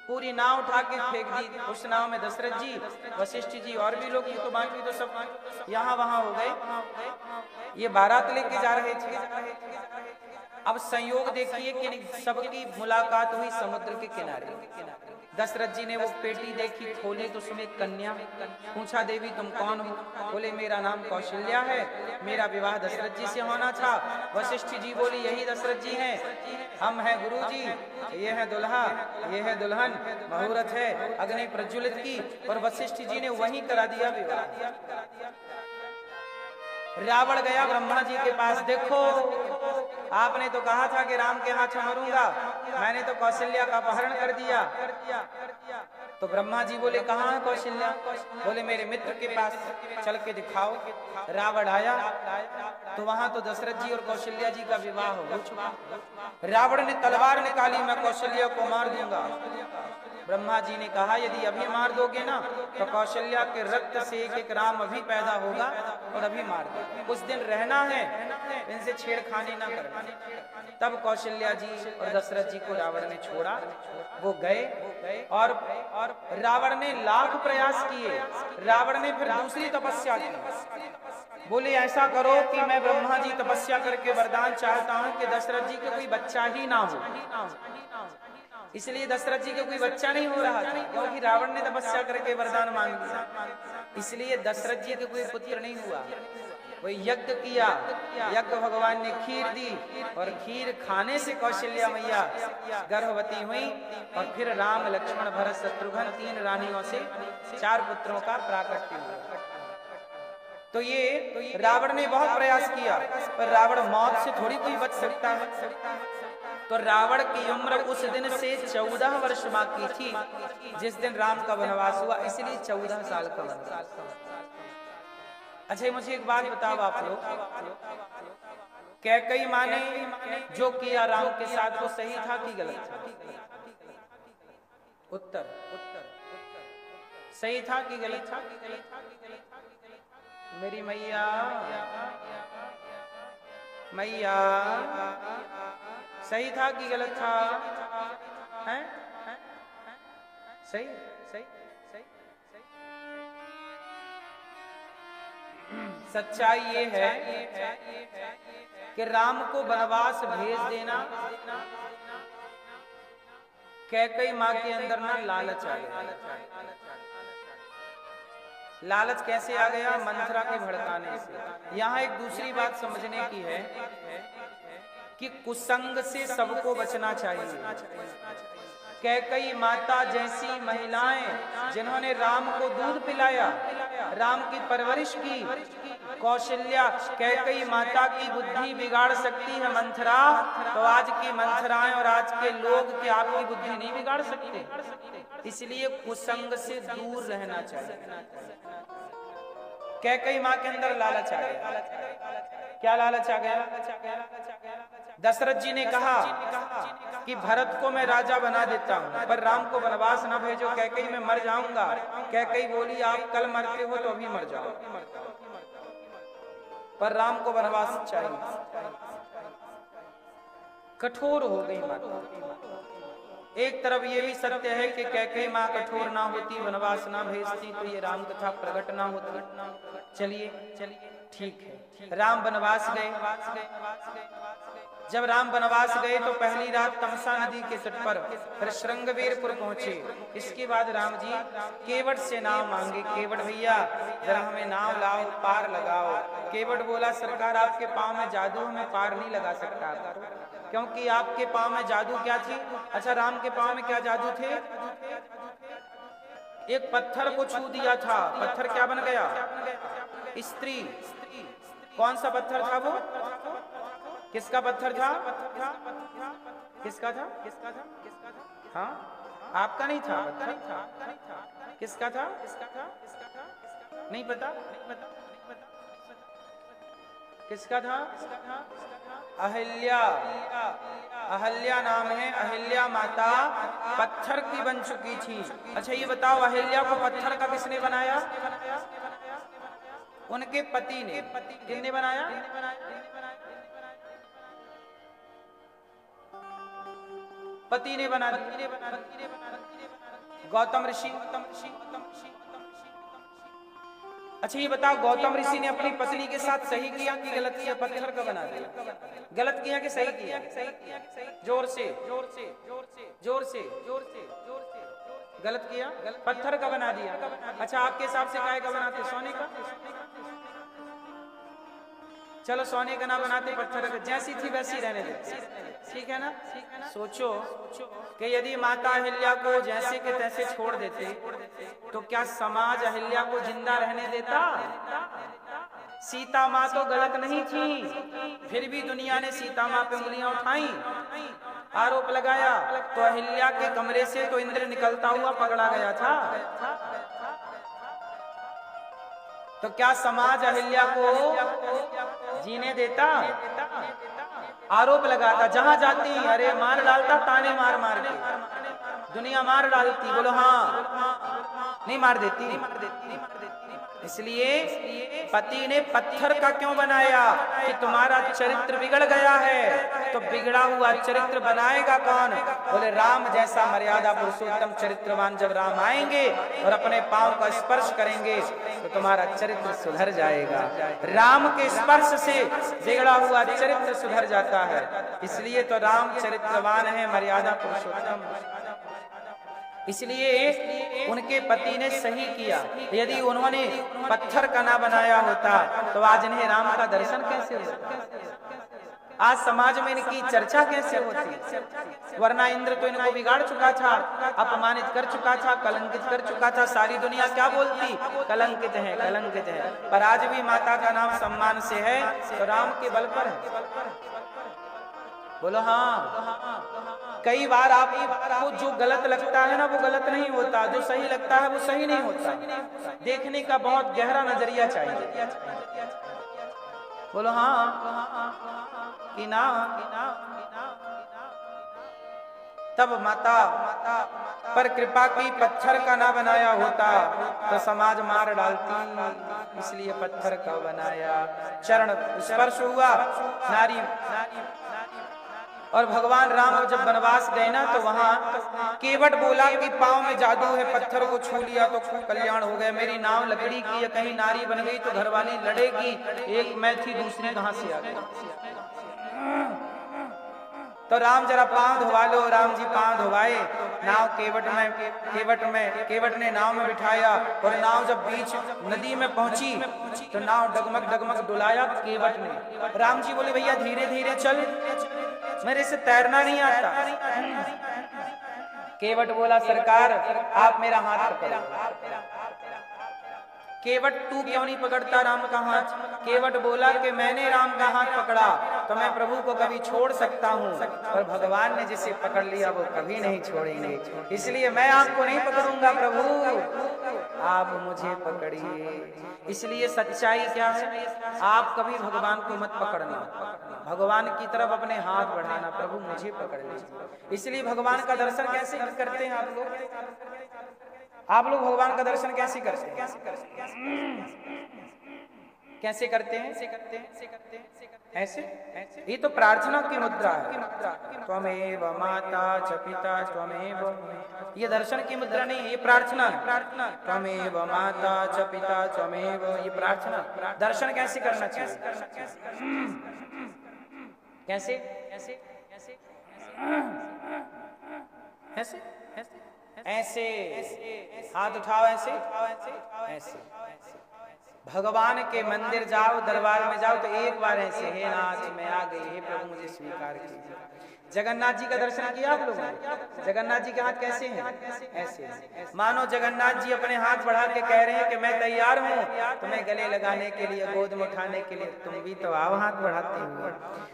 पूरी नाव उठा के फेंक दी। उस नाव में दशरथ जी, वशिष्ठ जी और भी लोग, तो बाकी तो सब यहाँ वहां हो गए। ये बारात लेके जा रहे थे। अब संयोग देखिए कि सबकी मुलाकात हुई समुद्र के किनारे। दशरथ जी ने वो पेटी देखी, खोली तो उसमें कन्या। पूछा देवी तुम कौन हो? बोले मेरा नाम कौशल्या है, मेरा विवाह दशरथ जी से होना था। वशिष्ठ जी बोली यही दशरथ जी हैं, हम हैं गुरु जी, ये है दुल्हा, ये है दुल्हन, मुहूर्त है अग्नि प्रज्वलित की। और वशिष्ठ जी ने वहीं करा दिया विवाह। रावण गया ब्रह्मा जी के पास, देखो आपने तो कहा था कि राम के हाथ मरूंगा, मैंने तो कौशल्या का अपहरण कर दिया। तो ब्रह्मा जी बोले कहाँ है कौशल्या? बोले मेरे मित्र के पास, चल के दिखाओ। रावण आया तो वहां तो दशरथ जी और कौशल्या जी का विवाह हो चुका। रावण ने तलवार निकाली, मैं कौशल्या को मार दूंगा। ब्रह्मा जी ने कहा यदि अभी मार दोगे ना तो कौशल्या के रक्त से एक एक राम अभी पैदा होगा और अभी मार दो। कुछ दिन रहना है, इनसे छेड़खानी ना करना। तब कौशल्या जी और दशरथ जी को रावण ने छोड़ा, वो गए और रावण ने लाख प्रयास किए। रावण ने फिर दूसरी तपस्या की। बोले ऐसा करो कि मैं ब्रह्मा जी तपस्या करके वरदान चाहता हूं कि दशरथ जी के कोई बच्चा ही ना हो। इसलिए दशरथ जी के कोई बच्चा नहीं हो रहा था, क्योंकि रावण ने तपस्या करके वरदान मांग दिया। इसलिए दशरथ जी के कोई पुत्र नहीं हुआ। वही यज्ञ किया, यज्ञ भगवान ने खीर दी और खीर खाने से कौशल्या मैया गर्भवती हुई। और फिर राम लक्ष्मण भरत शत्रुघ्न 3 रानियों से 4 पुत्रों का प्राकट्य हुआ। तो ये रावण ने बहुत प्रयास किया, पर रावण मौत से थोड़ी कोई बच सकता है। तो रावण की उम्र उस दिन से 14 वर्ष बाकी थी जिस दिन राम का वनवास हुआ, इसलिए 14 साल का वनवास। अच्छा मुझे एक बात बताओ आप लोग, कैकेयी माँ ने जो किया राम के साथ वो सही था कि गलत था? उत्तर सही था कि गलत था? मेरी मैया मैया सही था कि गलत था? हैं? सही सही सही सही। सच्चाई ये है कि राम को वनवास भेज देना, कैकेयी माँ के अंदर ना लालच आ गया। लालच कैसे आ गया? मंथरा के भड़काने से। यहाँ एक दूसरी बात समझने की है कि कुसंग से सबको बचना चाहिए। कैकेयी माता जैसी महिलाएं जिन्होंने राम को दूध पिलाया, राम की परवरिश की, कौशल्या कैकेयी माता की बुद्धि बिगाड़ सकती है मंथरा, तो आज की मंथराएं और आज के लोग की आपकी बुद्धि नहीं बिगाड़ सकते। इसलिए कुसंग से दूर रहना चाहिए। कैकेयी माँ के अंदर लालच आ गया। क्या लालच आ गया? दशरथ जी ने कहा कि भरत को मैं राजा बना देता हूं, पर राम को वनवास न भेजो, कैकेयी मैं मर जाऊंगा। कैकेयी बोली आप कल मरते हो तो अभी मर जाओ, पर राम को वनवास चाहिए। कठोर हो गई माता। एक तरफ ये भी सत्य है कि कैकेयी माँ कठोर ना होती, वनवास ना भेजती, तो ये राम कथा प्रकट ना होती। चलिए ठीक है, राम वनवास गए। जब राम वनवास गए तो पहली रात तमसा नदी के तट पर, फिर श्रृंगवेरपुर पहुंचे। इसके बाद राम जी केवट से नाव मांगे, केवट भैया जरा हमें नाव लाओ, पार लगाओ। केवट बोला सरकार आपके पाँव में जादू, हमें पार नहीं लगा सकता, क्योंकि आपके पाँव में जादू क्या थी? अच्छा राम के पाँव में क्या जादू थे? एक पत्थर को छू दिया था, पत्थर क्या बन गया? स्त्री। कौन सा पत्थर था वो? किसका पत्थर था? किसका था? हाँ आपका नहीं था, पत्थर था। किसका था? नहीं पता? किसका था? अहिल्या। अहिल्या नाम है, अहिल्या माता पत्थर की बन चुकी थी। अच्छा ये बताओ अहिल्या को पत्थर का किसने बनाया? उनके पति ने। किसने बनाया? पति ने बना दी। गौतम ऋषि। अच्छा ये बताओ, गौतम ऋषि ने अपनी पत्नी के साथ सही किया कि गलत किया? पत्थर का बना दिया। गलत किया कि सही किया? जोर से जोर से जोर से जोर से जोर से जोर से गलत किया, पत्थर का बना दिया। अच्छा आपके हिसाब से काय का बनाते? सोने का? चलो सोने का ना बनाते, पत्थर का, जैसी थी वैसी रहने देते, ठीक है ना? सोचो कि यदि माता अहिल्या को जैसे के तैसे छोड़ देते तो क्या समाज अहिल्या को जिंदा रहने देता? सीता माँ तो गलत नहीं थी, फिर भी दुनिया ने सीता माँ पे उंगलियां उठाई, आरोप लगाया, तो अहिल्या के कमरे से तो इंद्र निकलता हुआ पकड़ा गया था। तो क्या समाज अहिल्या को जीने देता? आरोप लगाता, जहां जाती अरे मार डालता, ताने मार मार के दुनिया मार डालती। बोलो हाँ, नहीं मार देती। इसलिए पति ने पत्थर का क्यों बनाया? कि तुम्हारा चरित्र बिगड़ गया है, तो बिगड़ा हुआ चरित्र बनाएगा कौन? बोले राम जैसा मर्यादा पुरुषोत्तम चरित्रवान जब राम आएंगे और अपने पांव का स्पर्श करेंगे तो तुम्हारा चरित्र सुधर जाएगा। राम के स्पर्श से बिगड़ा हुआ चरित्र सुधर जाता है। इसलिए तो राम चरित्रवान है, मर्यादा पुरुषोत्तम। इसलिए उनके पति ने सही किया। यदि उन्होंने पत्थर का ना बनाया होता तो आज इन्हें राम का दर्शन कैसे होता? आज समाज में इनकी चर्चा कैसे होती? वरना इंद्र तो इनको बिगाड़ चुका था, अपमानित कर चुका था, कलंकित कर चुका था। सारी दुनिया क्या बोलती? कलंकित है, कलंकित है। पर आज भी माता का नाम सम्मान से है तो राम के बल पर है। बोलो हाँ। कई बार आपको जो गलत लगता है ना वो गलत नहीं होता, जो सही लगता है वो सही नहीं होता। देखने का बहुत गहरा नजरिया चाहिए। बोलो हाँ कि ना? तब माता पर कृपा की, पत्थर का ना बनाया होता तो समाज मार डालती, इसलिए पत्थर का बनाया। चरण स्पर्श हुआ नारी। और भगवान राम जब वनवास गए ना तो वहां केवट बोला कि पांव में जादू है, पत्थर को छू लिया तो कल्याण हो गया। मेरी नाव लकड़ी की है, कहीं नारी बन गई तो घरवाली लड़ेगी, एक मैं थी दूसरी कहां से आ गई? तो राम जरा पांव धोवा लो। राम जी पांव धोवाए, नाव केवट ने नाव में बिठाया और नाव जब बीच नदी में पहुंची तो नाव डगमग डगमग डुलाया केवट ने। राम जी बोले भैया धीरे धीरे चल, मेरे से तैरना नहीं आता। केवट बोला सरकार आप मेरा हाथ पकड़ो। केवट तू क्यों नहीं पकड़ता राम का हाथ? केवट बोला कि मैंने राम का हाथ पकड़ा तो मैं प्रभु को कभी छोड़ सकता हूँ, पर भगवान ने जिसे पकड़ लिया वो कभी नहीं छोड़ेंगे, इसलिए मैं आपको नहीं पकड़ूंगा प्रभु, आप मुझे पकड़िए। इसलिए सच्चाई क्या है? आप कभी भगवान को मत पकड़ना, भगवान की तरफ अपने हाथ बढ़ाना, प्रभु मुझे पकड़ लीजिए। इसलिए भगवान का दर्शन कैसे करते हैं आप लोग? आप लोग भगवान का दर्शन कैसे करते हैं? कैसे करते हैं? ऐसे? ये तो प्रार्थना की मुद्रा है। त्वमेव माता च पिता त्वमेव, ये दर्शन की मुद्रा नहीं, ये प्रार्थना है। त्वमेव माता च पिता त्वमेव, ये प्रार्थना। दर्शन कैसे करना चाहिए? कैसे? ऐसे ऐसे हाथ उठाओ, ऐसे भगवान के मंदिर जाओ, दरबार में जाओ तो एक बार ऐसे, हे नाथ मैं आ गई, हे प्रभु मुझे स्वीकार कीजिए। जगन्नाथ जी का दर्शन किया आप लोगों ने? जगन्नाथ जी के हाथ कैसे हैं? ऐसे। मानो जगन्नाथ जी अपने हाथ बढ़ा के कह रहे हैं कि मैं तैयार हूँ तुम्हें गले लगाने के लिए, गोद में उठाने के लिए, तुम भी तो आओ हाथ बढ़ाते हुए।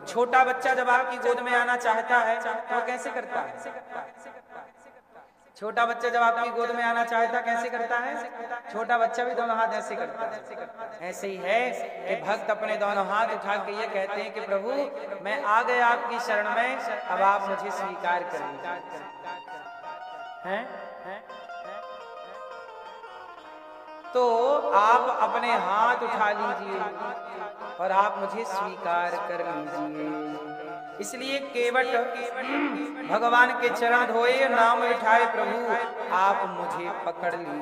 छोटा बच्चा जब आपकी गोद में आना चाहता है तो कैसे करता है? छोटा बच्चा जब आपकी गोद में आना चाहता कैसे करता है? छोटा बच्चा भी दोनों हाथ ऐसे करता है। ऐसे ही है कि भक्त अपने दोनों हाथ उठा के ये कहते हैं कि प्रभु मैं आ गया आपकी शरण में, अब आप मुझे स्वीकार करें। हैं? तो आप अपने हाथ उठा लीजिए और आप मुझे स्वीकार कर लीजिए। इसलिए केवट भगवान के चरण धोए, नाम उठाए, प्रभु आप मुझे पकड़ लीजिए।